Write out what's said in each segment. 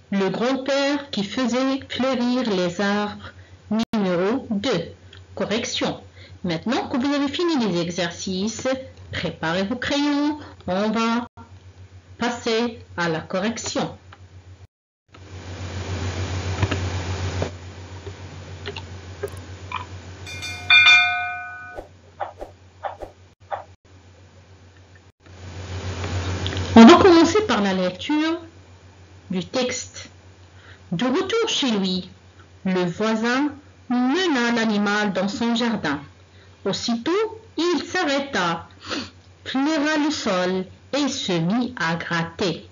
Le grand-père qui faisait fleurir les arbres. Numéro 2. Correction. Maintenant que vous avez fini les exercices, préparez vos crayons. On va passer à la correction. On va commencer par la lecture du texte. De retour chez lui, le voisin mena l'animal dans son jardin. Aussitôt, il s'arrêta, flaira le sol et se mit à gratter.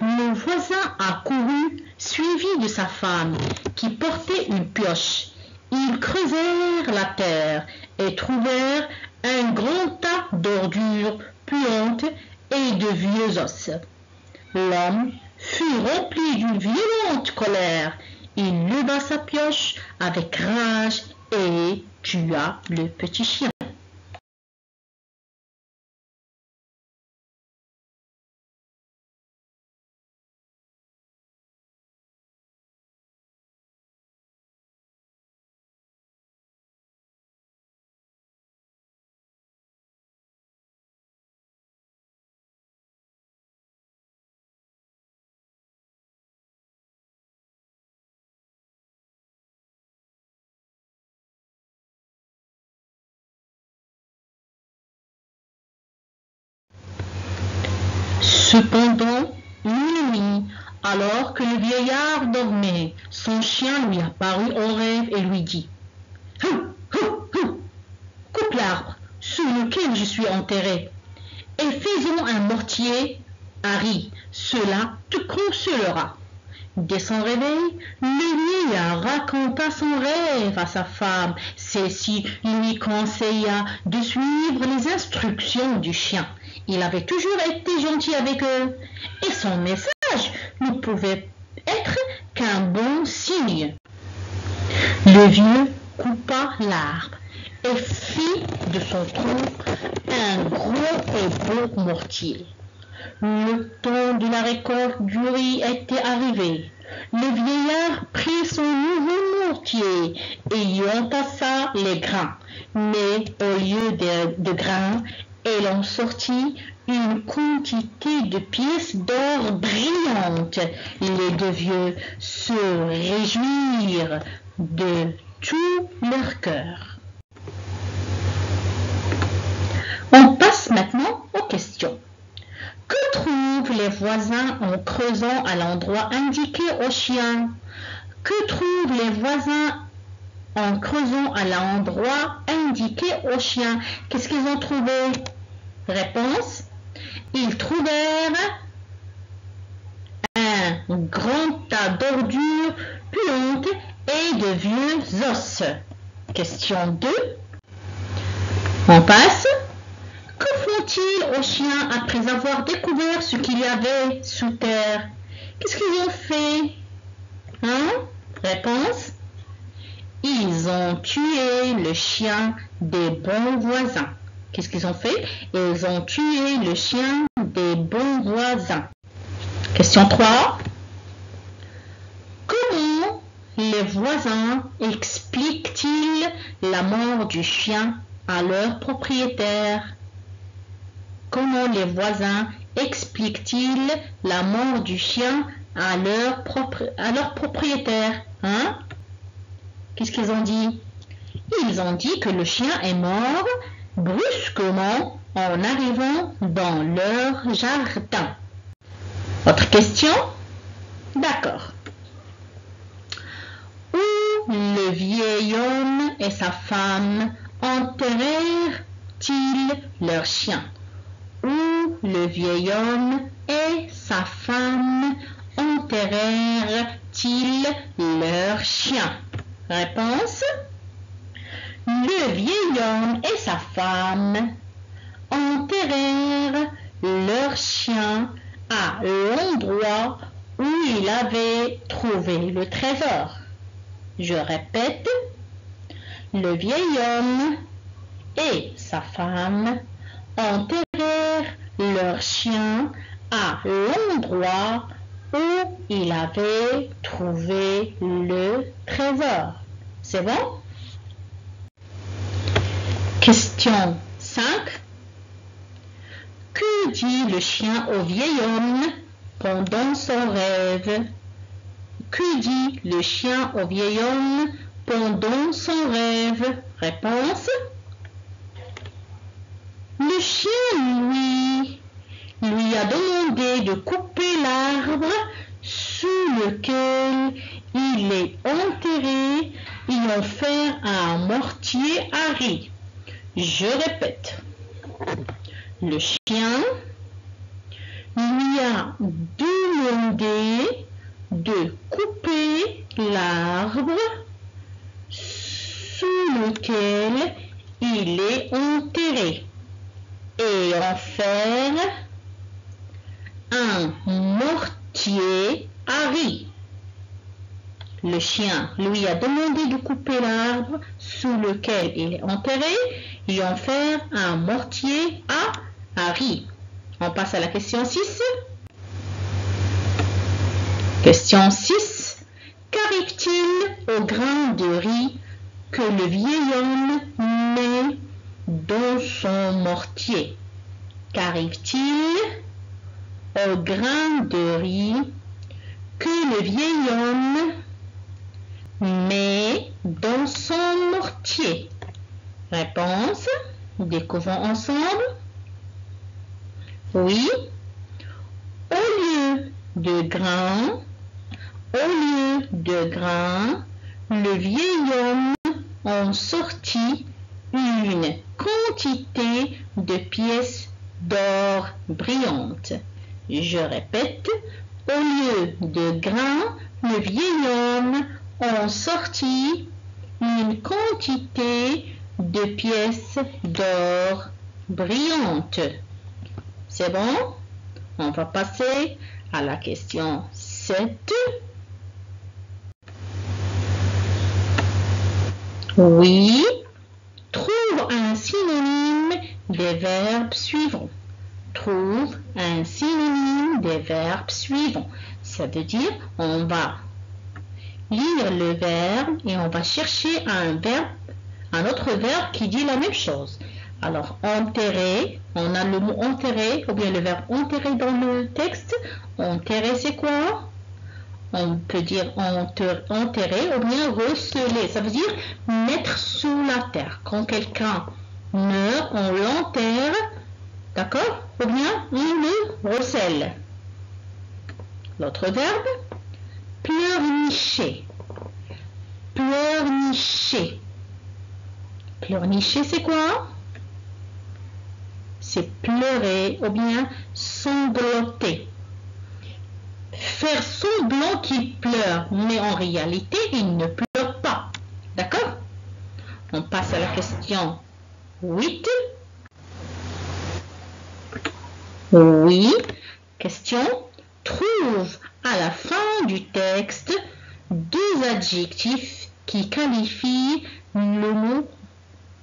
Le voisin accourut, suivi de sa femme, qui portait une pioche. Ils creusèrent la terre et trouvèrent un grand tas d'ordures puantes et de vieux os. L'homme fut rempli d'une violente colère. Il leva sa pioche avec rage et tua le petit chien. Cependant, une nuit, alors que le vieillard dormait, son chien lui apparut en rêve et lui dit « Hou, hou, hou, coupe l'arbre sous lequel je suis enterré, et faisons un mortier à riz, cela te consolera. » Dès son réveil, le vieillard raconta son rêve à sa femme. Celle-ci lui conseilla de suivre les instructions du chien. Il avait toujours été gentil avec eux, et son message ne pouvait être qu'un bon signe. Le vieux coupa l'arbre et fit de son tronc un gros et beau mortier. Le temps de la récolte du riz était arrivé. Le vieillard prit son nouveau mortier et y entassa les grains. Mais au lieu de grains, elle en sortit une quantité de pièces d'or brillantes. Les deux vieux se réjouirent de tout leur cœur. On passe maintenant aux questions. Que trouvent les voisins en creusant à l'endroit indiqué au chien? Que trouvent les voisins en creusant à l'endroit indiqué au chien? Qu'est-ce qu'ils ont trouvé? Réponse. Ils trouvèrent un grand tas d'ordures puantes et de vieux os. Question 2. On passe. Que font-ils aux chiens après avoir découvert ce qu'il y avait sous terre? Qu'est-ce qu'ils ont fait? Réponse. Ils ont tué le chien des bons voisins. Qu'est-ce qu'ils ont fait? Ils ont tué le chien des bons voisins. Question 3. Comment les voisins expliquent-ils la mort du chien à leur propriétaire? Comment les voisins expliquent-ils la mort du chien à leur propriétaire? Qu'est-ce qu'ils ont dit? Ils ont dit que le chien est mort brusquement en arrivant dans leur jardin. Autre question? D'accord. Où le vieil homme et sa femme enterrèrent-ils leur chien? Où le vieil homme et sa femme enterrèrent-ils leur chien? Réponse. Le vieil homme et sa femme enterrèrent leur chien à l'endroit où il avait trouvé le trésor. Je répète, le vieil homme et sa femme enterrèrent leur chien à l'endroit où il avait trouvé le trésor. C'est bon? Question 5. Que dit le chien au vieil homme pendant son rêve? Que dit le chien au vieil homme pendant son rêve? Réponse. Le chien, lui a demandé de couper l'arbre sous lequel il est enterré et en faire un mortier à riz. Je répète. Le chien lui a demandé de couper l'arbre sous lequel il est enterré et en faire un mortier à riz. Le chien lui a demandé de couper l'arbre sous lequel il est enterré et en faire un mortier à riz. On passe à la question 6. Question 6. Qu'arrive-t-il au grain de riz que le vieil homme met dans son mortier? Qu'arrive-t-il au grain de riz que le vieil homme met dans son mortier? Réponse. Découvrons ensemble. Oui. Au lieu de grains, le vieil homme en sortit une quantité de pièces d'or brillantes. Je répète, au lieu de grains, le vieil homme en sortit une quantité de pièces d'or brillantes. C'est bon? On va passer à la question 7. Oui. Trouve un synonyme des verbes suivants. Trouve un synonyme des verbes suivants. Ça veut dire, on va lire le verbe et on va chercher un autre verbe qui dit la même chose. Alors, enterrer, on a le mot enterrer, ou bien le verbe enterrer dans le texte. Enterrer, c'est quoi? On peut dire enterrer ou bien receler. Ça veut dire mettre sous la terre. Quand quelqu'un meurt, on l'enterre, d'accord? Ou bien on le recèle. L'autre verbe, pleurnicher. Pleurnicher. Pleurnicher, c'est quoi? C'est pleurer ou bien sangloter. Faire semblant qu'il pleure, mais en réalité, il ne pleure pas. D'accord? On passe à la question 8. Oui. Question. Trouve à la fin du texte deux adjectifs qui qualifient le mot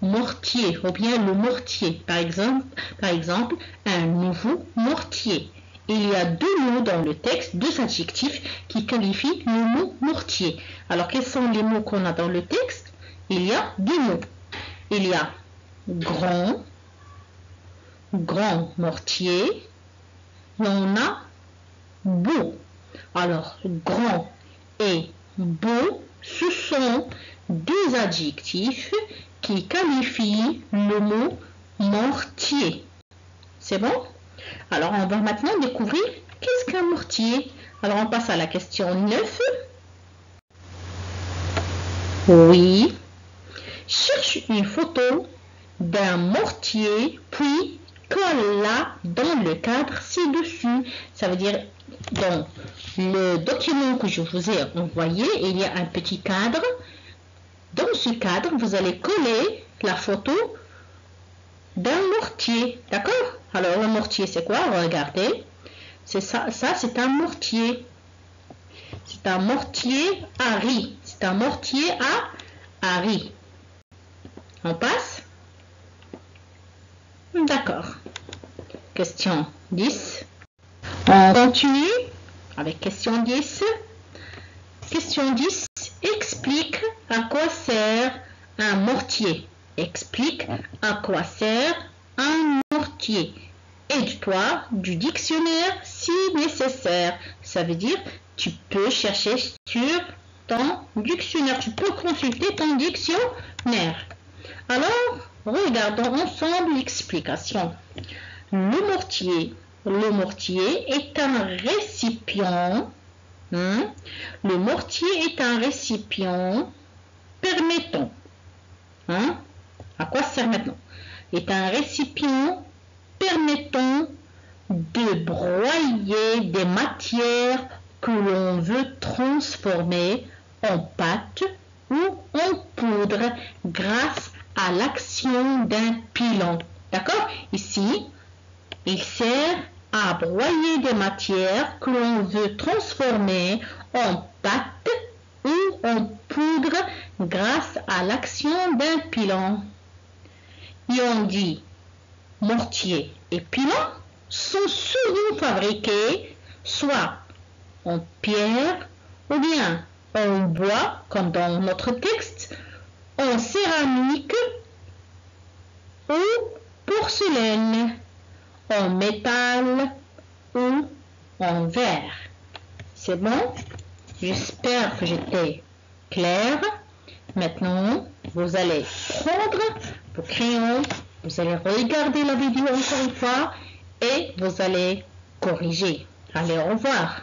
mortier ou bien le mortier. Par exemple, un nouveau mortier. Il y a deux mots dans le texte, deux adjectifs qui qualifient le mot mortier. Alors, quels sont les mots qu'on a dans le texte? Il y a deux mots. Il y a grand mortier, et on a beau. Alors, grand et beau, ce sont deux adjectifs qui qualifient le mot mortier. C'est bon? Alors, on va maintenant découvrir qu'est-ce qu'un mortier. Alors, on passe à la question 9. Oui. Cherche une photo d'un mortier, puis colle-la dans le cadre ci-dessus. Ça veut dire, dans le document que je vous ai envoyé, il y a un petit cadre. Dans ce cadre, vous allez coller la photo d'un mortier. D'accord? Alors, le mortier, c'est quoi? Regardez. C'est ça, c'est un mortier. C'est un mortier à riz. C'est un mortier à riz. On passe? D'accord. Question 10. On continue. Avec question 10. Question 10. Explique à quoi sert un mortier. Explique à quoi sert un mortier. Aide-toi du dictionnaire si nécessaire. Ça veut dire tu peux chercher sur ton dictionnaire. Tu peux consulter ton dictionnaire. Alors, regardons ensemble l'explication. Le mortier est un récipient. Le mortier est un récipient permettant. À quoi sert maintenant? Est un récipient permettant de broyer des matières que l'on veut transformer en pâte ou en poudre grâce à l'action d'un pilon. D'accord? Ici, il sert à broyer des matières que l'on veut transformer en pâte ou en poudre grâce à l'action d'un pilon. Et on dit mortier et pilon sont souvent fabriqués soit en pierre ou bien en bois, comme dans notre texte, en céramique ou porcelaine, en métal ou en verre. C'est bon? J'espère que j'étais claire. Maintenant, vous allez prendre vos crayons, vous allez regarder la vidéo encore une fois et vous allez corriger. Allez, au revoir.